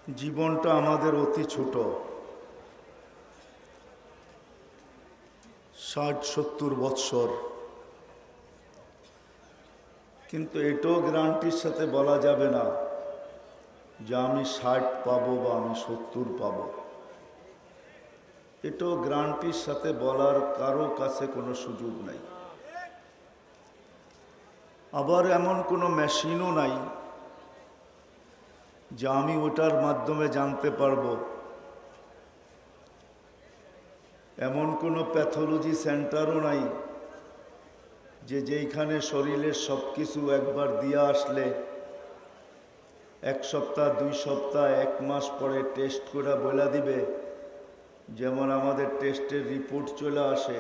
জীবনটা আমাদের অতি ছোট, 60-70 বৎসর, কিন্তু এটাও গ্যারান্টির সাথে বলা যাবে না যে আমি 60 পাবো বা আমি 70 পাবো। এটাও গ্যারান্টির সাথে বলার কারো কাছে কোনো সুযোগ নাই। আবার এমন কোনো মেশিনও নাই যে আমি ওটার মাধ্যমে জানতে পারবো। এমন কোনো প্যাথোলজি সেন্টারও নাই যে যেইখানে শরীরের সব কিছু একবার দিয়ে আসলে 1 সপ্তাহ 2 সপ্তাহ 1 মাস পরে টেস্ট করে বলে দিবে, যেমন আমাদের টেস্টের রিপোর্ট চলে আসে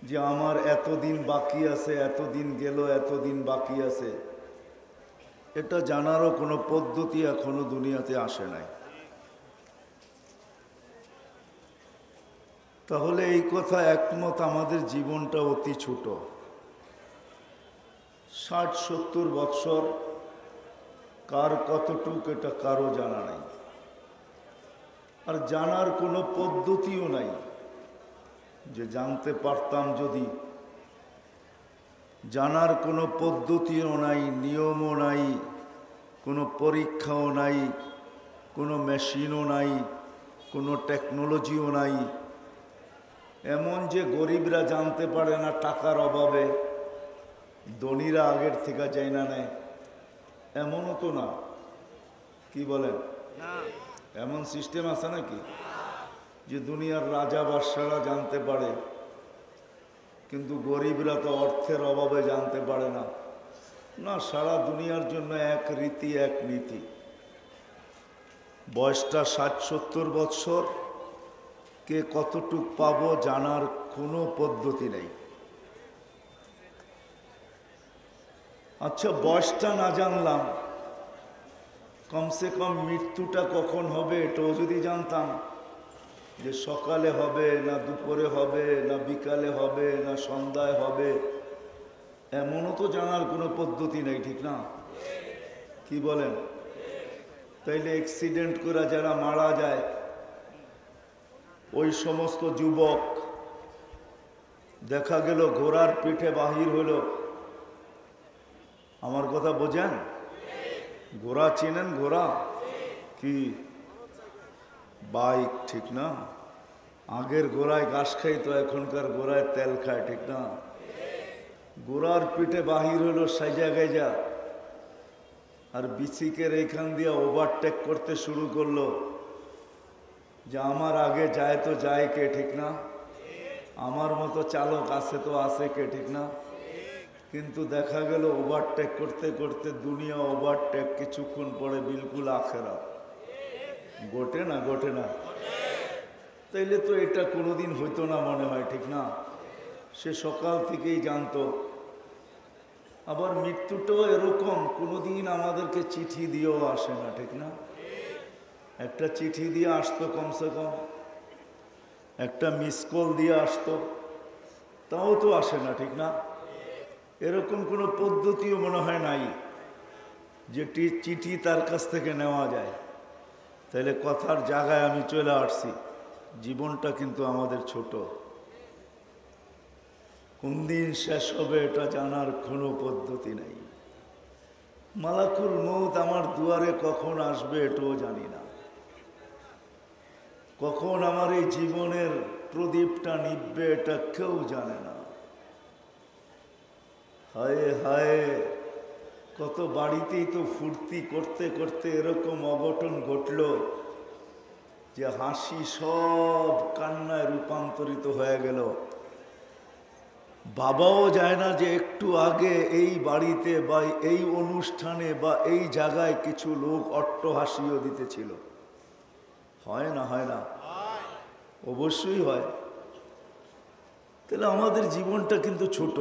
যে আমার এতদিন বাকি আছে, এতদিন গেল, এতদিন বাকি আছে। এটা জানারও কোনো পদ্ধতি এখনো দুনিয়াতে আসে নাই। তাহলে এই কথা একমত আমাদের জীবনটা অতি ছোট, 60-70 বৎসর। কার কতটুক এটা কারো জানা নাই, আর জানার কোনো পদ্ধতিও নাই যে জানতে পারতাম যদি। জানার কোনো পদ্ধতিও নাই, নিয়মও নাই, কোনো পরীক্ষাও নাই, কোনো মেশিনও নাই, কোনো টেকনোলজিও নাই। এমন যে গরিবরা জানতে পারে না টাকার অভাবে, ধনীরা আগের থেকে যায় না নেয়, এমনও তো না। কি বলেন? এমন সিস্টেম আছে নাকি যে দুনিয়ার রাজা বাদশারা জানতে পারে, কিন্তু গরিবরা তো অর্থের অভাবে জানতে পারে না? না, সারা দুনিয়ার জন্য এক রীতি, এক নীতি। বয়সটা 60-70 বৎসর, কে কতটুক পাবো জানার কোনো পদ্ধতি নেই। আচ্ছা, বয়সটা না জানলাম, কমসে কম মৃত্যুটা কখন হবে এটাও যদি জানতাম, যে সকালে হবে না দুপুরে হবে না বিকালে হবে না সন্ধ্যায় হবে, এমনও তো জানার কোনো পদ্ধতি নেই, ঠিক না? কি বলেন? তাইলে অ্যাক্সিডেন্ট করে যারা মারা যায়, ওই সমস্ত যুবক দেখা গেল ঘোড়ার পিঠে বাহির হলো। আমার কথা বোঝেন? ঘোড়া চেনেন? ঘোড়া কি বাইক, ঠিক না? আগের ঘোড়ায় ঘাস খাইতো, এখনকার ঘোড়ায় তেল খায়, ঠিক না? ঘোড়ার পিঠে বাহির হলো সাইজা গাইজা, আর বিসিকের এইখান দিয়ে ওভারটেক করতে শুরু করলো যে আমার আগে যায় তো যায় কে, ঠিক না? আমার মতো চালক আছে তো আছে কে, ঠিক না? কিন্তু দেখা গেল ওভারটেক করতে করতে দুনিয়া ওভারটেক, কিছুক্ষণ পরে বিলকুল আখেরাত। ঘটে না? ঘটে না? তাইলে তো এটা কোনোদিন হইতো না মনে হয়, ঠিক না? সে সকাল থেকেই জানতো। আবার মৃত্যুটাও এরকম, কোনোদিন আমাদেরকে চিঠি দিয়েও আসে না, ঠিক না? একটা চিঠি দিয়ে আসতো, কমসে কম একটা মিস কল দিয়ে আসতো, তাও তো আসে না, ঠিক না? এরকম কোনো পদ্ধতিও মনে হয় নাই যে চিঠি তার কাছ থেকে নেওয়া যায়। তাহলে কথার জায়গায় আমি চলে আসছি, জীবনটা কিন্তু আমাদের ছোট। কোন দিন শেষ হবে এটা জানার কোনো পদ্ধতি নাই। মালাকুল মউত আমার দুয়ারে কখন আসবে এটাও জানি না। কখন আমার এই জীবনের প্রদীপটা নিভবে এটা কেউ জানে না। হায় হায়, কত বাড়িতেই তো ফুর্তি করতে করতে এরকম অঘটন ঘটল যে হাসি সব কান্নায় রূপান্তরিত হয়ে গেল। বাবাও যায় না যে একটু আগে এই বাড়িতে বা এই অনুষ্ঠানে বা এই জায়গায় কিছু লোক অট্টহাসিও দিতেছিল। হয় না? হয় না? অবশ্যই হয়। তাহলে আমাদের জীবনটা কিন্তু ছোট,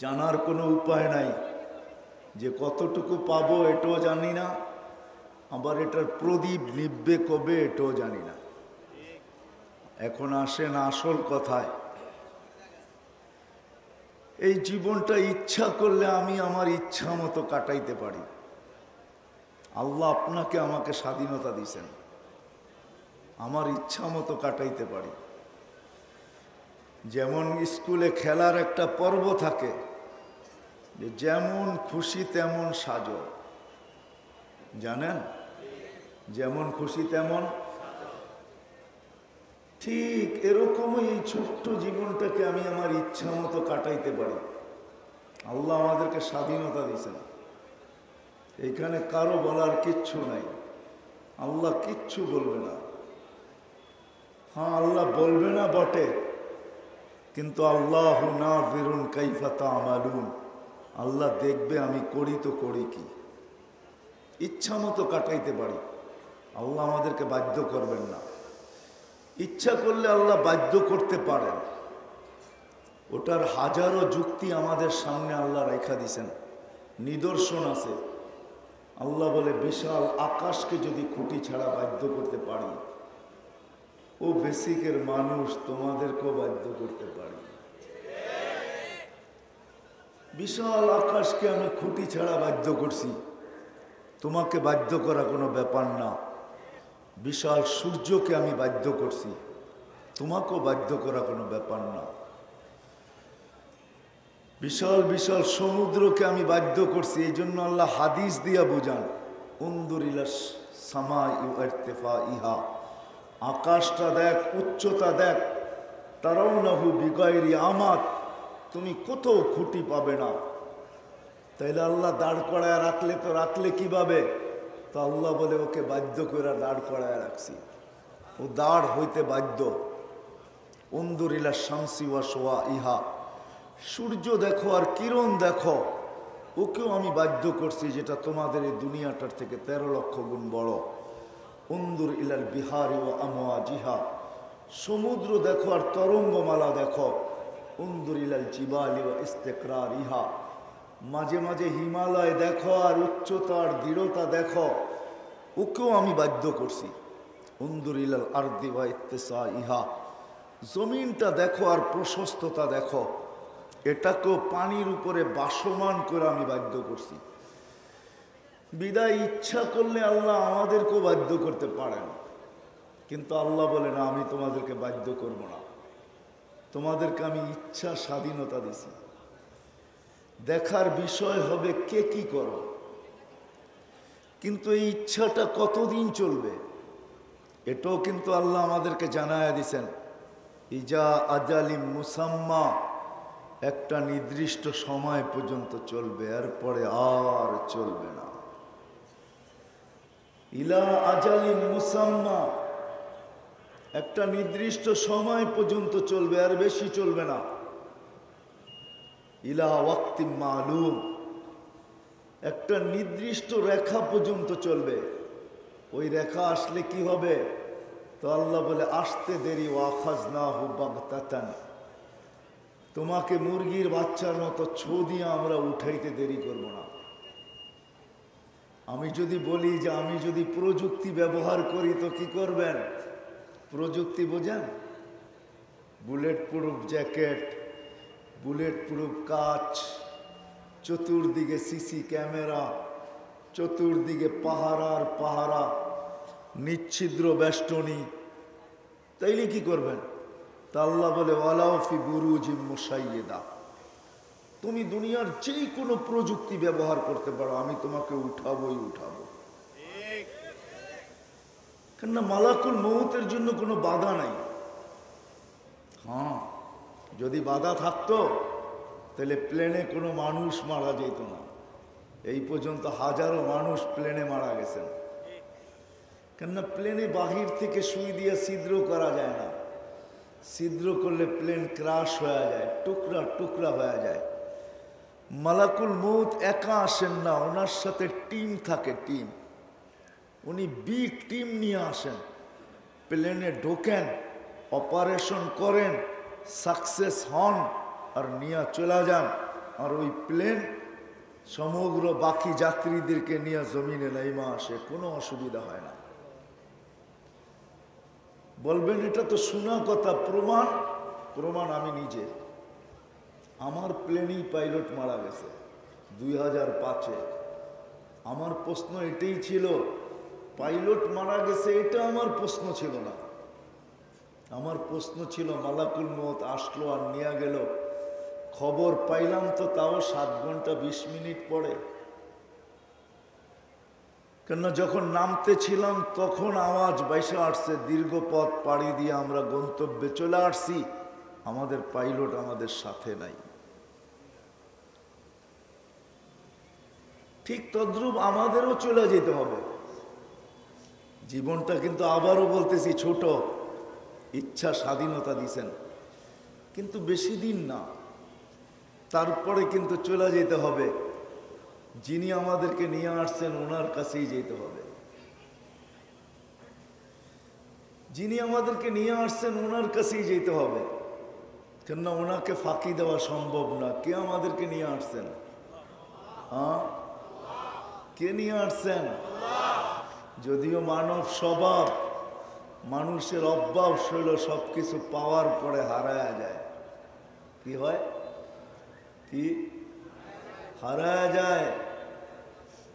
জানার কোনো উপায় নাই। যে কতটুকু পাবো এটাও জানি না, আবার এটার প্রদীপ নিভবে কবে এটাও জানি না। এখন আসেন আসল কথায়। এই জীবনটা ইচ্ছা করলে আমি আমার ইচ্ছা মতো কাটাইতে পারি, আল্লাহ আপনাকে আমাকে স্বাধীনতা দিয়েছেন, আমার ইচ্ছা মতো কাটাইতে পারি। যেমন স্কুলে খেলার একটা পর্ব থাকে যে যেমন খুশি তেমন সাজো, জানেন, যেমন খুশি তেমন, ঠিক এরকমই এই ছোট্ট জীবনটাকে আমি আমার ইচ্ছা মতো কাটাইতে পারি। আল্লাহ আমাদেরকে স্বাধীনতা দিয়েছেন, এইখানে কারো বলার কিচ্ছু নাই, আল্লাহ কিচ্ছু বলবে না। হ্যাঁ, আল্লাহ বলবে না বটে, কিন্তু আল্লাহু নাযিরুন কাইফা তা'মালুন, আল্লাহ দেখবে আমি করি তো করি কি। ইচ্ছা মতো কাটাইতে পারি, আল্লাহ আমাদেরকে বাধ্য করবেন না। ইচ্ছা করলে আল্লাহ বাধ্য করতে পারেন, ওটার হাজারো যুক্তি আমাদের সামনে আল্লাহ রেখা দিছেন, নিদর্শন আছে। আল্লাহ বলে বিশাল আকাশকে যদি খুঁটি ছাড়া বাধ্য করতে পারি, ও বেসিকের মানুষ তোমাদেরকেও বাধ্য করতে পারি। বিশাল আকাশকে আমি খুঁটি ছাড়া বাধ্য করছি, তোমাকে বাধ্য করা কোনো ব্যাপার না। বিশাল সূর্যকে আমি বাধ্য করছি, তোমাকেও বাধ্য করা কোনো ব্যাপার না। বিশাল বিশাল সমুদ্রকে আমি বাধ্য করছি, এই জন্য আল্লাহ হাদিস দিয়া বুঝান, উনদুর ইলাস সামাই ওয়া ইরতিফাইহা, আকাশটা দেখ, উচ্চতা দেখ, তারাউনাহু বিগাইরি আমাত, তুমি কোথাও খুঁটি পাবে না। তাইলে আল্লাহ দাঁড় করায় রাখলে তো রাখলে কিভাবে? তো আল্লাহ বলে ওকে বাধ্য করে দাঁড় করায় রাখছি, ও দাঁড় হইতে বাধ্য। উনদুর ইলা শামসি ওয়া শাওয়াইহা, সূর্য দেখো আর কিরণ দেখো, ওকেও আমি বাধ্য করছি, যেটা তোমাদের এই দুনিয়াটার থেকে 13 লক্ষ গুণ বড়। উনদুর ইলাল বিহারি ওয়া আমওয়াজিহা, সমুদ্র দেখো আর তরঙ্গমালা দেখো। উনদুর ইলাল জিবালি ওয়া ইস্তিকরারিহা, মাঝে মাঝে হিমালয় দেখো আর উচ্চতা আর দৃঢ়তা দেখো, ওকেও আমি বাধ্য করছি। উনদুর ইলাল আরদি ওয়া ইত্তিসাইহা, জমিনটা দেখো আর প্রশস্ততা দেখো, এটাকেও পানির উপরে বাসমান করে আমি বাধ্য করছি। বিদায় ইচ্ছা করলে আল্লাহ আমাদেরকেও বাধ্য করতে পারেন, কিন্তু আল্লাহ বলে না, আমি তোমাদেরকে বাধ্য করব না, তোমাদেরকে আমি ইচ্ছা স্বাধীনতা দিছি। দেখার বিষয় হবে কে কি করো, কিন্তু এই ইচ্ছাটা কতদিন চলবে এটাও কিন্তু আল্লাহ আমাদেরকে জানায়া দিছেন। ইজা আজালিম মুসাম্মা, একটা নির্দিষ্ট সময় পর্যন্ত চলবে, এরপরে আর চলবে না। ইলা আজালিম মুসাম্মা, একটা নির্দিষ্ট সময় পর্যন্ত চলবে, আর বেশি চলবে না। ইলা ওয়াক্তিম মালুম, একটা নির্দিষ্ট রেখা পর্যন্ত চলবে। ওই রেখা আসলে কি হবে? তো আল্লাহ বলে আসতে দেরি, ওয়াখাযনাহু বাগতাতান, তোমাকে মুরগির বাচ্চার মতো ছো দিয়ে আমরা উঠাইতে দেরি করব না। আমি যদি বলি যে আমি যদি প্রযুক্তি ব্যবহার করি তো কি করবেন? প্রযুক্তি বোঝেন? Bullet proof jacket, bullet proof কাঁচ, চতুর্দিকে সিসি ক্যামেরা, চতুর্দিকে পাহারার পাহারা, নিচ্ছিদ্র বেষ্টনী, তাইলে কি করবেন? তা আল্লাহ বলে ওয়ালাউ ফি বুরুজিম মুশাইয়্যিদা, তুমি দুনিয়ার যে কোনো প্রযুক্তি ব্যবহার করতে পারো, আমি তোমাকে উঠাবোই উঠাবো। কেননা মালাকুল মউতের জন্য কোনো বাধা নাই। হ্যাঁ, যদি বাধা থাকতো তাহলে প্লেনে কোনো মানুষ মারা যেত না। এই পর্যন্ত হাজারো মানুষ প্লেনে মারা গেছেন। কেননা প্লেনে বাহির থেকে সুই দিয়ে ছিদ্র করা যায় না, ছিদ্র করলে প্লেন ক্রাশ হয়ে যায়, টুকরা টুকরা হয়ে যায়। মালাকুল মউত একা আসেন না, ওনার সাথে টিম থাকে, টিম। উনি বিগ টিম নিয়ে আসেন, প্লেনে ঢোকেন, অপারেশন করেন, সাকসেস হন, আর নিয়ে চলে যান। আর ওই প্লেন সমগ্র বাকি যাত্রীদেরকে নিয়ে জমিনে নাইমা আসে, কোনো অসুবিধা হয় না। বলবেন এটা তো শোনা কথা, প্রমাণ? প্রমাণ আমি নিজে, আমার প্লেনেই পাইলট মারা গেছে 2005-এ। আমার প্রশ্ন এটাই ছিল, পাইলট মারা গেছে এটা আমার প্রশ্ন ছিল না। আমার প্রশ্ন ছিল মালাকুল মউত আসলো আর নিয়ে গেল, খবর পাইলাম তো তাও 7 ঘন্টা 20 মিনিট পরে। কেন যখন নামতে ছিলাম তখন আওয়াজ বাইসা আসছে, দীর্ঘ পথ পাড়ি দিয়ে আমরা গন্তব্যে চলে আসছি, আমাদের পাইলট আমাদের সাথে নাই। ঠিক তদ্রূপ আমাদেরও চলে যেতে হবে। জীবনটা কিন্তু আবারও বলতেছি ছোট, ইচ্ছা স্বাধীনতা দিছেন, কিন্তু বেশি দিন না, তারপরে কিন্তু চলে যেতে হবে। যিনি আমাদেরকে নিয়ে আসছেন ওনার কাছেই যেতে হবে। যিনি আমাদেরকে নিয়ে আসছেন ওনার কাছেই যেতে হবে, কেননা ওনাকে ফাঁকি দেওয়া সম্ভব না। কে আমাদেরকে নিয়ে আসছেন? হ্যাঁ, কে নিয়ে আসছেন? যদিও মানব স্বভাব, মানুষের অভ্যাস হইল সবকিছু পাওয়ার পরে হারায়া যায়। কি হয়? কি হারায়া যায়?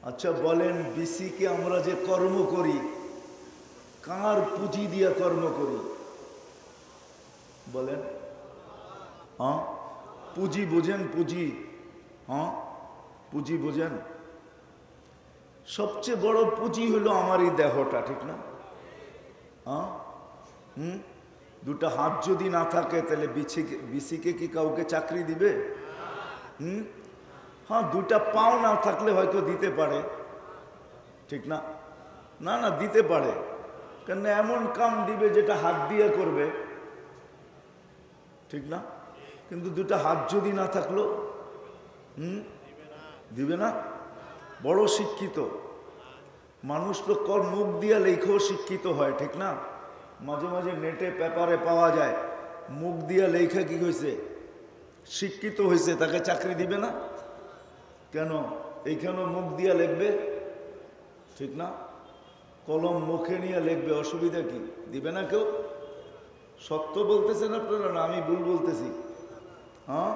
আচ্ছা বলেন, বিসিকে আমরা যে কর্ম করি, কার পুঁজি দিয়ে কর্ম করি? বলেন। হ্যাঁ, পুঁজি বোঝেন? পুঁজি, হ্যাঁ পুঁজি বোঝেন? সবচেয়ে বড় পুঁজি হলো আমার এই দেহটা, ঠিক না? হ্যাঁ, দুটা হাত যদি না থাকে তাহলে বিসিকে কি কাউকে চাকরি দিবে? হ্যাঁ, দুটা পাও না থাকলে হয়তো দিতে পারে, ঠিক না? না না, দিতে পারে, কেন এমন কাম দিবে যেটা হাত দিয়ে করবে, ঠিক না? কিন্তু দুটা হাত যদি না থাকলো দিবে না। বড় শিক্ষিত মানুষ তো মুখ দিয়ে লেখেও শিক্ষিত হয়, ঠিক না? মাঝে মাঝে নেটে পেপারে পাওয়া যায়, মুখ দিয়ে লেখা কি হয়েছে, শিক্ষিত হয়েছে, তাকে চাকরি দিবে না কেন? এইখানেও মুখ দিয়ে লিখবে, ঠিক না? কলম মুখে নিয়ে লিখবে, অসুবিধা কি? দিবে না কেউ? সত্য বলতেছেন আপনারা না আমি ভুল বলতেছি? হ্যাঁ,